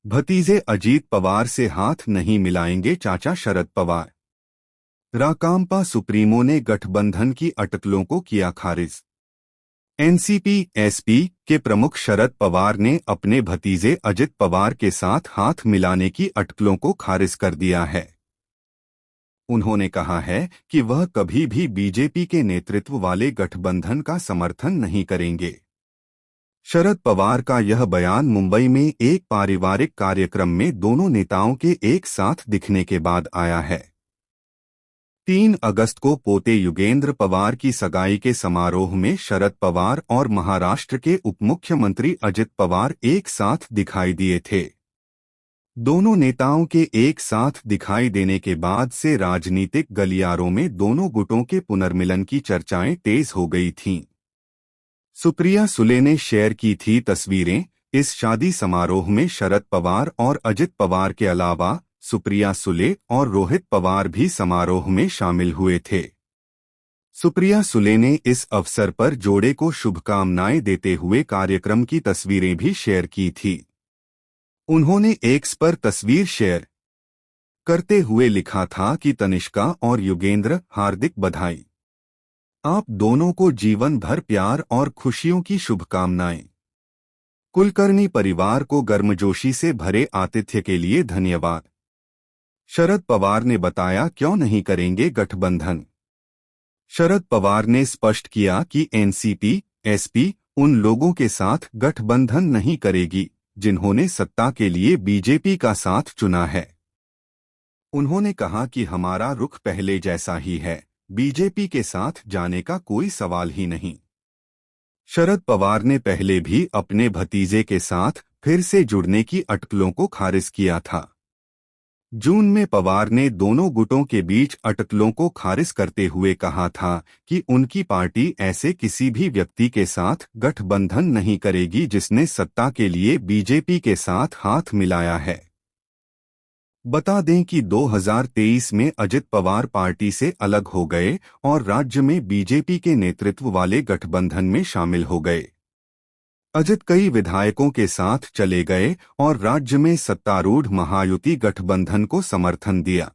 भतीजे अजीत पवार से हाथ नहीं मिलाएंगे चाचा शरद पवार। राकांपा सुप्रीमो ने गठबंधन की अटकलों को किया खारिज। एनसीपी एसपी के प्रमुख शरद पवार ने अपने भतीजे अजित पवार के साथ हाथ मिलाने की अटकलों को खारिज कर दिया है। उन्होंने कहा है कि वह कभी भी बीजेपी के नेतृत्व वाले गठबंधन का समर्थन नहीं करेंगे। शरद पवार का यह बयान मुंबई में एक पारिवारिक कार्यक्रम में दोनों नेताओं के एक साथ दिखने के बाद आया है। 3 अगस्त को पोते युगेंद्र पवार की सगाई के समारोह में शरद पवार और महाराष्ट्र के उपमुख्यमंत्री अजित पवार एक साथ दिखाई दिए थे। दोनों नेताओं के एक साथ दिखाई देने के बाद से राजनीतिक गलियारों में दोनों गुटों के पुनर्मिलन की चर्चाएं तेज हो गई थीं। सुप्रिया सुले ने शेयर की थी तस्वीरें। इस शादी समारोह में शरद पवार और अजित पवार के अलावा सुप्रिया सुले और रोहित पवार भी समारोह में शामिल हुए थे। सुप्रिया सुले ने इस अवसर पर जोड़े को शुभकामनाएं देते हुए कार्यक्रम की तस्वीरें भी शेयर की थी। उन्होंने एक्स पर तस्वीर शेयर करते हुए लिखा था कि तनिष्का और युगेंद्र, हार्दिक बधाई। आप दोनों को जीवन भर प्यार और खुशियों की शुभकामनाएं। कुलकर्णी परिवार को गर्मजोशी से भरे आतिथ्य के लिए धन्यवाद। शरद पवार ने बताया क्यों नहीं करेंगे गठबंधन। शरद पवार ने स्पष्ट किया कि एनसीपी एसपी उन लोगों के साथ गठबंधन नहीं करेगी जिन्होंने सत्ता के लिए बीजेपी का साथ चुना है। उन्होंने कहा कि हमारा रुख पहले जैसा ही है, बीजेपी के साथ जाने का कोई सवाल ही नहीं। शरद पवार ने पहले भी अपने भतीजे के साथ फिर से जुड़ने की अटकलों को खारिज किया था। जून में पवार ने दोनों गुटों के बीच अटकलों को खारिज करते हुए कहा था कि उनकी पार्टी ऐसे किसी भी व्यक्ति के साथ गठबंधन नहीं करेगी जिसने सत्ता के लिए बीजेपी के साथ हाथ मिलाया है। बता दें कि 2023 में अजित पवार पार्टी से अलग हो गए और राज्य में बीजेपी के नेतृत्व वाले गठबंधन में शामिल हो गए। अजित कई विधायकों के साथ चले गए और राज्य में सत्तारूढ़ महायुति गठबंधन को समर्थन दिया।